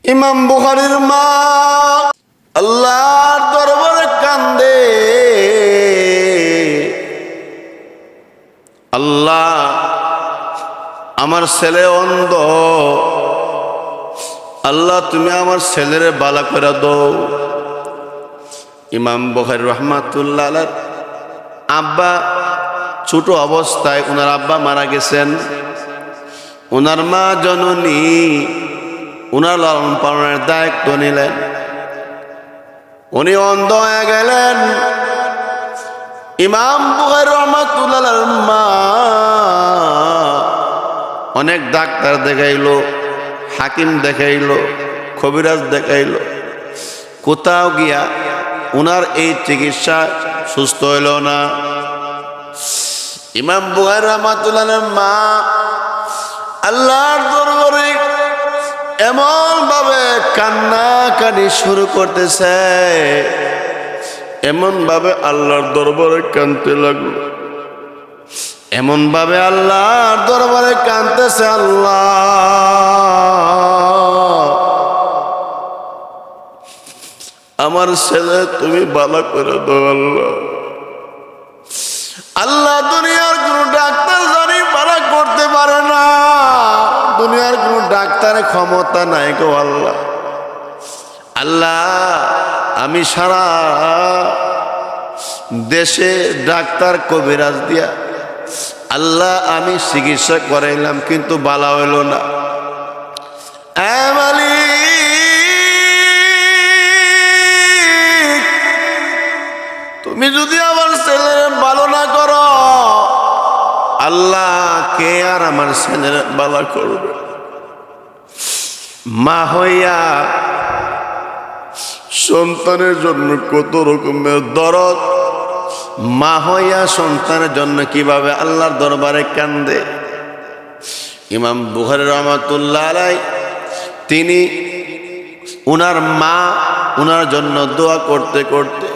ইমাম বুখারীর মা আল্লাহর দরবারে কান্দে, আল্লাহ আমার ছেলে অন্ধ, আল্লাহ তুমি আমার ছেলেরে বালা করে দাও। ইমাম বুখারী রাহমাতুল্লাহ আলাইহি আব্বা ছোট অবস্থায় ওনার আব্বা মারা গেছেন। ওনার মা জননী ওনার লালন পালনের দায়িত্ব নিলেন। উনি অন্ধ হয়ে গেলেন। ইমাম বুখারী রাহমাতুল্লাহ আলাইহির মা অনেক ডাক্তার দেখাইলো, হাকিম দেখাইলো, কবিরাজ দেখাইলো, কোথাও গিয়া ওনার এই চিকিৎসা সুস্থ হইল না। ইমাম বুখারী রাহমাতুল্লাহ আলাইহির মা আল্লাহর দরবারে এমন ভাবে কান্নাকাটি শুরু করতেছে, এমন ভাবে আল্লাহর দরবারে কাঁদতে লাগলো, এমন ভাবে আল্লাহর দরবারে কাঁদতেছে, আল্লাহ আমার ছেলে তুমি ভালো করে দাও। আল্লাহ আল্লাহ দুনিয়ার কোন ডাক্তার জানি ভালো করতে পারে না, দুনিয়ার কোন ডাক্তারের ক্ষমতা নাই গো আল্লাহ। আল্লাহ আমি সারা দেশে ডাক্তার কবিরাজ দিয়া আল্লাহ আমি চিকিৎসা করাইলাম, কিন্তু বালা হইল না। তুমি যদি আমার ছেলের ভালো না করো, আল্লাহ কে আর আমার ছেলের ভালো করবে? মা হইয়া সন্তানের জন্য কত রকমের দরদ, মা হইয়া সন্তানের জন্য কিভাবে আল্লাহর দরবারে কান্দে। ইমাম বুখারী রাহমাতুল্লাহ আলাইহি তিনি উনার মা উনার জন্য দোয়া করতে করতে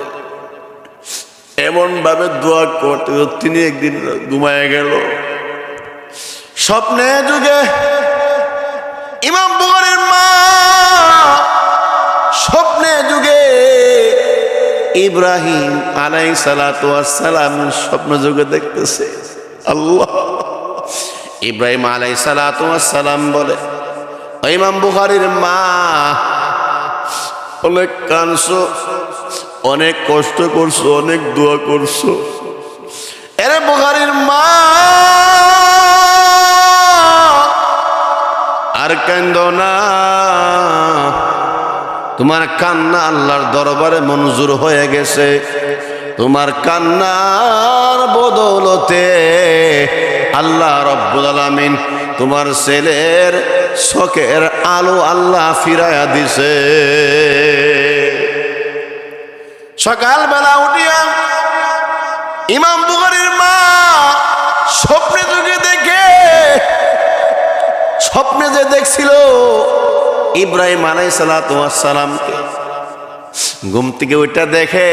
এমন ভাবে দোয়া করতে তিনি একদিন ঘুমায় গেল। স্বপ্নে যুগে ইমাম বুখারীর মা স্বপ্নে যুগে ইব্রাহিম আলাইহিস সালাতু ওয়াস সালাম স্বপ্ন যুগে দেখতেছে। আল্লাহ ইব্রাহিম আলাইহিস সালাতু ওয়াস সালাম বলে, ইমাম বুখারীর মা অনেক কাঁদছো, অনেক কষ্ট করছো, অনেক দোয়া করছো, এরে বুখারীর মা আর কান্দো না, তোমার কান্না আল্লাহর দরবারে মঞ্জুর হয়ে গেছে। তোমার কান্নার বদৌলতে আল্লাহ রব্বুল আলামিন তোমার ছেলের চোখের আলো আল্লাহ ফিরাইয়া দিছে। সকালবেলা উঠিয়া ইমাম বুখারীর মা স্বপ্নে যুগে দেখে, স্বপ্নে যে দেখছিল ইব্রাহিম আলাইহিস সালাতু ওয়াস সালামকে, ঘুম থেকে ওইটা দেখে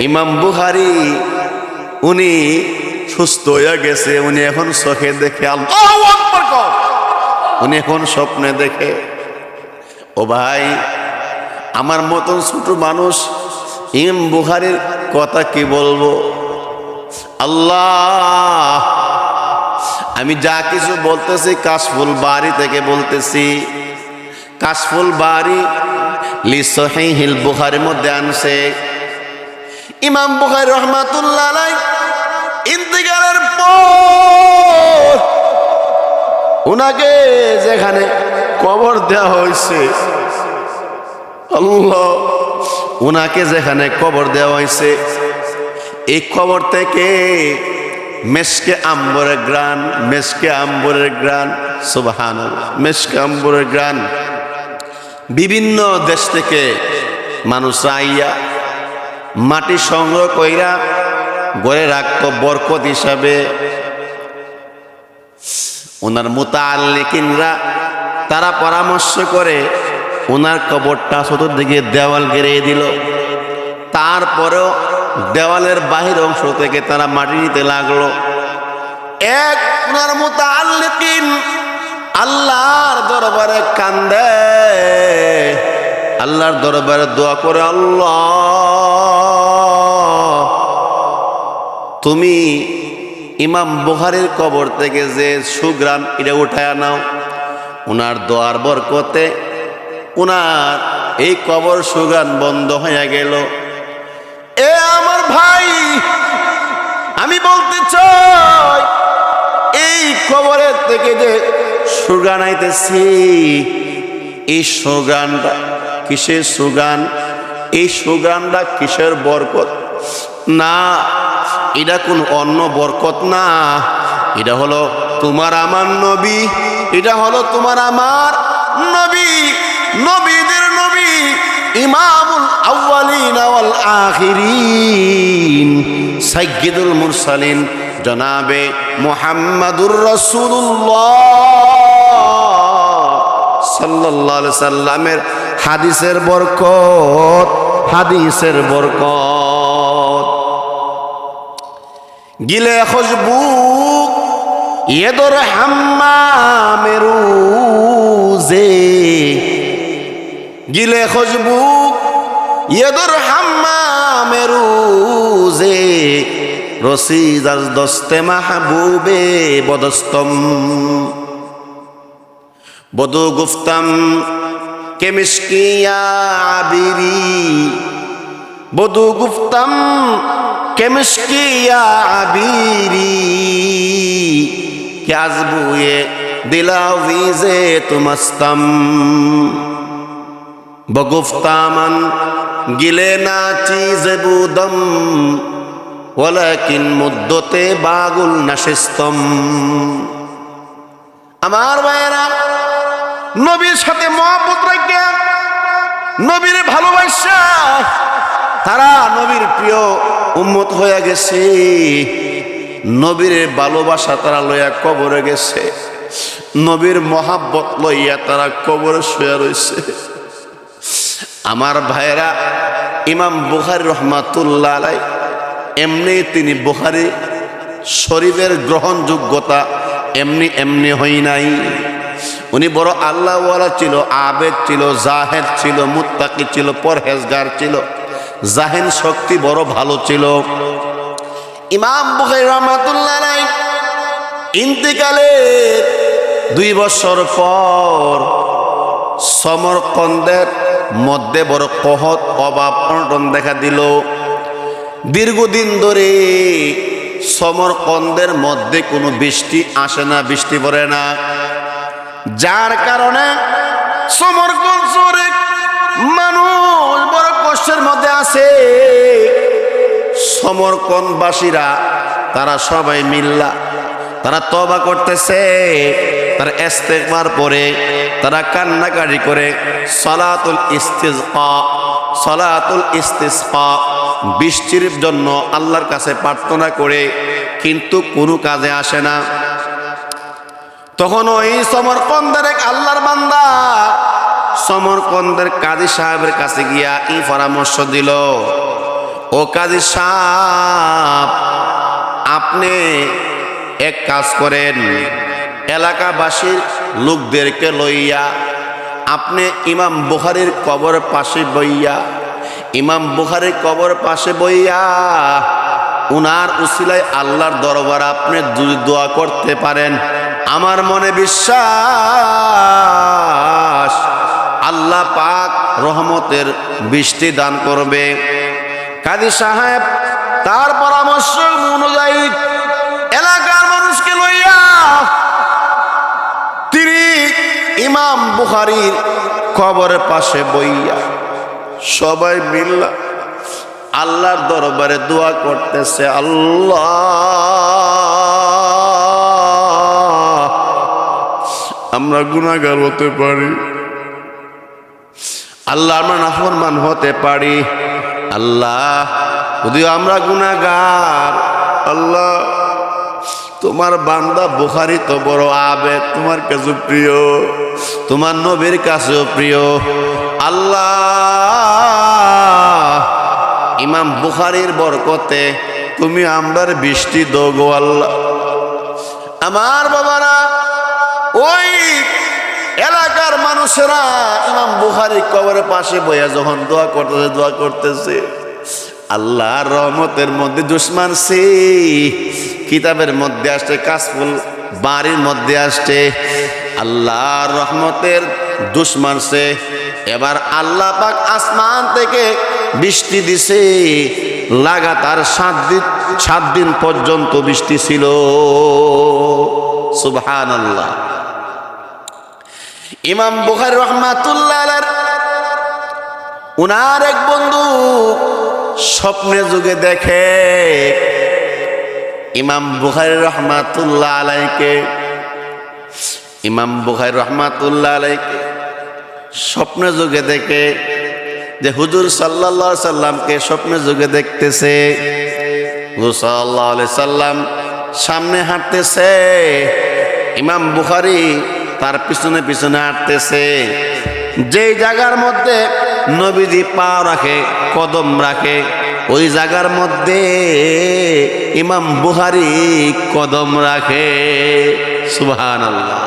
ইমাম বুখারী উনি সুস্থ হয়ে গেছে, উনি এখন চোখে দেখে। আল্লাহু আকবার কও, উনি এখন স্বপ্নে দেখে। ও ভাই, আমার মতন ছোট মানুষ ইমাম বুখারীর কথা কি বলবো? আল্লাহ আমি যা কিছু বলতেছি কাশফুল বারী থেকে বলতেছি। কাশফুল বারী লি সহিহিল বুখারীর মধ্যে আনছে। ইমাম বুখারী রাহমাতুল্লাহ আলাইহি ইন্তিকালের পর উনাকে যেখানে কবর দেওয়া হয়েছে, আল্লাহ উনাকে যেখানে কবর দেওয়া হয়েছে, এই কবর থেকে মেশকে আম্বরের গ্রান, মেশকে আম্বরের গ্রান, সুবহানাল্লাহ, মেশকে আম্বরের গ্রান বিভিন্ন দেশ থেকে মানুষ আইয়া মাটি সংগ্রহ কইরা ঘরে রাখতো বরকত হিসাবে। ওনার মুতাআল্লিকিনরা তারা পরামর্শ করে ওনার কবরটা চতুর্দিকে দেওয়াল গেড়ে দিল। তারপরেও দেওয়ালের বাহির অংশ থেকে তারা মাটি নিতে লাগলো। এক ওনার মুতাআল্লিকিন আল্লাহর দরবারে কান্দে, আল্লাহর দরবারে দোয়া করে, আল্লাহ তুমি ইমাম বুখারীর কবর থেকে যে সুগ্রাণ এটা উঠায় নাও। উনার দোয়ার বরকতে উনার এই কবর সুগ্রাণ বন্ধ হয়ে গেল। এ আমার ভাই, আমি বলতে চাই এই কবরের থেকে যে সুগ্রাণ আইতেছি, এই সুগ্রাণটা কিসের সুগ্রাণ? এই সুগ্রাণটা কিসের বরকত? না, এটা কোন অন্য বরকত না, এটা হলো তোমার আমার নবী, এটা হলো তোমার আমার নবী, নবীদের নবী, ইমামুল আউয়ালিন ওয়াল আখিরিন, সাইয়্যিদুল মুরসালিন জনাবে মুহাম্মাদুর রাসূলুল্লাহ সাল্লাল্লাহু আলাইহি সাল্লামের হাদিসের বরকত, হাদিসের বরকত। গিলে খুশবু ইয়েদর হাম্মামের রুজে, গিলে খুশবু ইয়েদর হাম্মামের রুজে, রসিদ আজ দস্তে মাহবুবে বদস্তম, বদু গুফতাম কে মিশকিয়া আবিরি, বদু গুফতাম কে মিশকিয়া আবিরি, কে আজবুয়ে দিলাওয়িজে তুমস্তম, বগুফতামান গিলে না চিজ বুদম, ওয়ালাকিন মুদ্দতে বাগুল নাশিস্তম। আমার ভাইয়েরা, নবীর সাথে মহব্বত রাখে, নবীর ভালোবাসা, তারা নবীর প্রিয় উম্মত হয়ে গেছে। নবীর ভালোবাসা তারা লইয়া কবরে গেছে, নবীর মহাব্বত লইয়া তারা কবরে শুয়ে রয়েছে। আমার ভাইয়েরা, ইমাম বুখারী রাহমাতুল্লাহ আলাইহি এমনি তিনি বুখারী শরীফের গ্রহণযোগ্যতা এমনি এমনি হই নাই। উনি বড় আল্লাহওয়ালা ছিল, আবেদ ছিল, জাহেদ ছিল, মুত্তাকি ছিল, পরহেজগার ছিল, জাহেন শক্তি বড় ভালো ছিল। ইমাম বুখারী রাহমাতুল্লাহ আলাইহি ইন্তিকালের 2 বছর পর সমরকন্দের মধ্যে বড় কহত, অভাব, অনটন দেখা দিল। দীর্ঘদিন ধরে সমরকন্দের মধ্যে কোনো বৃষ্টি আসে না, বৃষ্টি পড়ে না, যার কারণে সমরকন্দ শহরে মানুষ বড় কষ্টের মধ্যে আছে। সমরকন্দবাসীরা তারা সবাই মিল্লা তারা তওবা করতেছে, তারা ইস্তেগফার পড়ে, তারা কান্নাকাটি করে, সালাতুল ইস্তিসকা, সালাতুল ইস্তিসকা বৃষ্টির জন্য আল্লাহর কাছে প্রার্থনা করে, কিন্তু কোনো কাজে আসে না। তখন ওই সমরকন্দের এক আল্লাহর বান্দা সমরকন্দের কাজী সাহেবের কাছে গিয়া এই পরামর্শ দিল, ও কাজী সাহেব, আপনি এক কাজ করেন, এলাকাবাসীর লোকদেরকে লইয়া আপনি ইমাম বুখারীর কবর পাশে বইয়া, ইমাম বুখারীর কবর পাশে বইয়া উনার উসিলায় আল্লাহর দরবার আপনি দোয়া করতে পারেন। আমার মনে বিশ্বাস আল্লাহ পাক রহমতের বৃষ্টি দান করবে। কাজী সাহেব তার পরামর্শ অনুযায়ী এলাকার মানুষকে লইয়া তিনি ইমাম বুখারীর কবরের পাশে বইয়া সবাই মিল্লা আল্লাহর দরবারে দোয়া করতেছে, আল্লাহ আমরা গুনাহগার হতে পারি, আল্লাহ আমরা নাফরমান হতে পারি, আল্লাহ যদি আমরা গুনাহগার, আল্লাহ তোমার বান্দা বুখারী তো বড় আবেদ, তোমার কাছে প্রিয়, তোমার নবীর কাছেও প্রিয়, আল্লাহ ইমাম বুখারীর বরকতে তুমি আমরার বৃষ্টি দাও গো আল্লাহ। আমার বাবারা, ওই এলাকার মানুষ মানুষেরা ইমাম বুখারী কবরের পাশে বইয়া যখন দোয়া করতেছে আল্লাহর রহমতের মধ্যে দুশ্মন সে কিতাবের মধ্যে আসছে, কাশফুল বাড়ির মধ্যে আসছে আল্লাহর রহমতের দুশ্মন সে। এবার আল্লাহ পাক আসমান থেকে বৃষ্টি দিছে, লাগাতার 7 দিন পর্যন্ত বৃষ্টি ছিল। সুবহানাল্লাহ। ইমাম বুখারী রাহমাতুল্লাহ আলাইহি উনার এক বন্ধু স্বপ্নে যুগে দেখে ইমাম বুখারী রাহমাতুল্লাহ আলাইহিকে, ইমাম বুখারী রাহমাতুল্লাহ আলাইহিকে স্বপ্নে যুগে দেখে যে হুজুর সাল্লাল্লাহু আলাইহি সাল্লামকে স্বপ্নে যুগে দেখতেছে। হুজুর সাল্লাল্লাহু আলাইহি সাল্লাম সামনে হাঁটতেছে, ইমাম বুখারী তার পিছনে পিছনে হাঁটতেছে। যেই জায়গার মধ্যে নবীজি পা রাখে, কদম রাখে, ওই জায়গার মধ্যে ইমাম বুখারী কদম রাখে। সুবহানাল্লাহ।